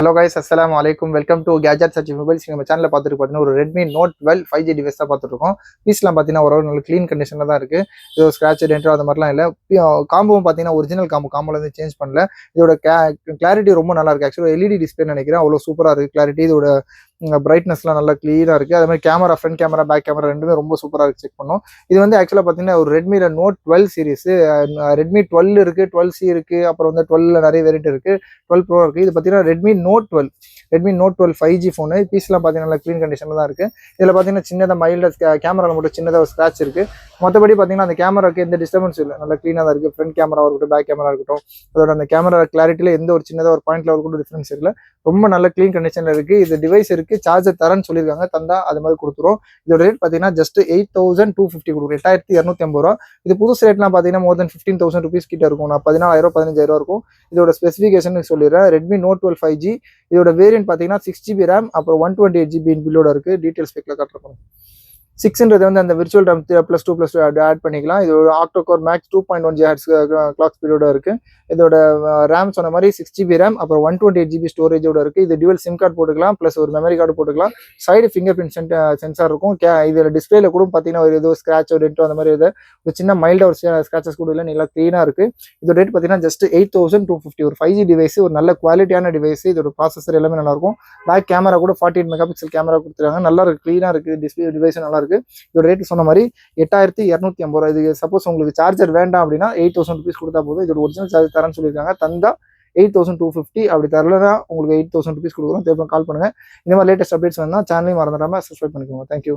Hello guys, அஸ்ஸலாமு அலைக்கும். Welcome to gadget search mobiles. நம்ம சேனலில் பார்த்துட்டு பார்த்தீங்கன்னா ஒரு ரெட்மி நோட் 12 5G டிவைஸ் தான் பார்த்துட்டு இருக்கோம். பீஸ்லாம் பார்த்தீங்கன்னா ஒரு நல்ல க்ளீன் கண்டிஷனில் தான் இருக்குது. இது ஸ்க்ராட்ச் டென்ட் அந்த மாதிரிலாம் இல்லை. காம்போவும் பார்த்தீங்கன்னா ஒரிஜினல் காம்போல வந்து சேஞ்ச் பண்ணல. இதோட கிளாரிட்டி ரொம்ப நல்லா இருக்குது. ஆக்சுவலாக எல்இடி டிஸ்பிளே நினைக்கிறேன், அவ்வளோ சூப்பராக இருக்குது கிளாரிட்டி. இதோட பிரைட்னஸ்லாம் நல்லா கிளியராக இருக்குது. அதே மாதிரி camera, front camera, back camera ரெண்டுமே ரொம்ப சூப்பராக இருக்குது. செக் பண்ணோம். இது வந்து ஆக்சுவலாக பார்த்தீங்கன்னா ஒரு ரெட்மியில் நோட் 12 சீரிஸ். ரெட்மி 12 இருக்குது, 12C இருக்குது, அப்புறம் வந்து 12 நிறைய வேரியன்ட் இருக்குது, 12 ப்ரோ இருக்குது. இது பார்த்தீங்கன்னா ரெட்மி நோட் 12 5G ஃபோனு. பீஸ்லாம் பார்த்தீங்கன்னா நல்லா க்ளீன் கண்டிஷனில் தான் இருக்குது. இதில் பார்த்தீங்கன்னா சின்னதாக மைல்டாக கேமராவில் மட்டும் சின்னதாக ஒரு ஸ்க்ராட்ச் இருக்குது. மற்றபடி பார்த்தீங்கன்னா அந்த கேமராவுக்கு எந்த டிஸ்டர்பன்ஸ் இல்லை, நல்லா க்ளீனாக தான் இருக்குது. ஃப்ரண்ட் கேமரா இருக்கட்டும், பேக் கேமரா இருக்கட்டும், அதோட அந்த கேமரா கிளாரிட்டியில் எந்த ஒரு சின்னதாக ஒரு பாயிண்ட் லெவல் கூட டிஃப்ரென்ஸ் இல்லை. ரொம்ப நல்ல க்ளீன் கண்டிஷனில் இருக்குது. இது டிவைஸ் இருக்குது, சார்ஜர் தரேன்னு சொல்லியிருக்காங்க, தந்தா அது மாதிரி கொடுத்துரும். இதோட ரேட் பார்த்தீங்கன்னா ஜஸ்ட் 8,250 கொடுக்கும், 8,250 ரூபா. இது புதுசு ரேட்லாம் பார்த்தீங்கன்னா மோர் தென் 15,000 ருபீஸ் கிட்ட இருக்கும். நான் 14,000 15,000 இருக்கும். இதோட ஸ்பெசிஃபிகேஷன் சொல்லிடுறேன். Redmi note 12 5G. இதோட வேரியன்ட் பார்த்தீங்கன்னா 6GB RAM, அப்புறம் 128GB பில்லோட இருக்குது. டீட்டெயில்ஸ் ஸ்பெக்கில் காட்டுறோம். 6ன்றது வந்து அந்த விர்ச்சுவல் RAM +2 ஆட் பண்ணிக்கலாம். இது ஒரு octa core max 2.1 GHz clock ஸ்பீடோட இருக்குது. இதோட ரேம் சொன்ன மாதிரி 6GB RAM, அப்புறம் 128GB ஸ்டோரேஜோட இருக்குது. இது டியூவல் சிம் கார்டு போட்டுக்கலாம், ப்ளஸ் ஒரு மெமரி கார்டு போட்டுக்கலாம். சைடு ஃபிங்கர் பிரிண்ட் சென்சார் இருக்கும். இதில் டிஸ்பிளேல கூட பார்த்தீங்கன்னா ஒரு ஏதோ ஸ்க்ராட்ச் டென்ட்டோ அந்த மாதிரி ஒரு சின்ன மைல்டாக ஒரு ஸ்க்ராச்சஸ் கூட இல்லை, நல்லா க்ளீனாக இருக்குது. இதோட ரேட் பார்த்தீங்கன்னா ஜஸ்ட் 8,250. ஒரு 5G டிவைஸ், ஒரு நல்ல குவாலிட்டியான டிவைஸ். இதோட ப்ராசஸர் எல்லாமே நல்லாயிருக்கும். பேக் கேமரா கூட 48 மெகாபிக்சல் கேமரா கொடுத்துருக்காங்க, நல்லா இருக்குது, க்ளீனாக இருக்குது. டிஸ்பிளே டிவைஸ் நல்லா இருக்குது. இதோட ரேட் சொன்ன மாதிரி 8,250 ரூபா. இது சப்போஸ் உங்களுக்கு சார்ஜர் வேண்டாம் அப்படின்னா 8,000 ருபீஸ் கொடுத்தா போதும். இதோட ஒரிஜினல் சார்ஜர் தரேன்னு சொல்லியிருக்காங்க, தந்தா 8,250. அப்படி தரலன்னா உங்களுக்கு 8,000 ருபீஸ் கொடுக்குறோம். தேவை கால் பண்ணுங்க. இந்த மாதிரி லேட்டஸ்ட் அப்டேட்ஸ் வேணும்னா சேனலையும் மறந்துடாம சப்ஸ்கிரைப் பண்ணிக்கோங்க. தேங்க்யூ.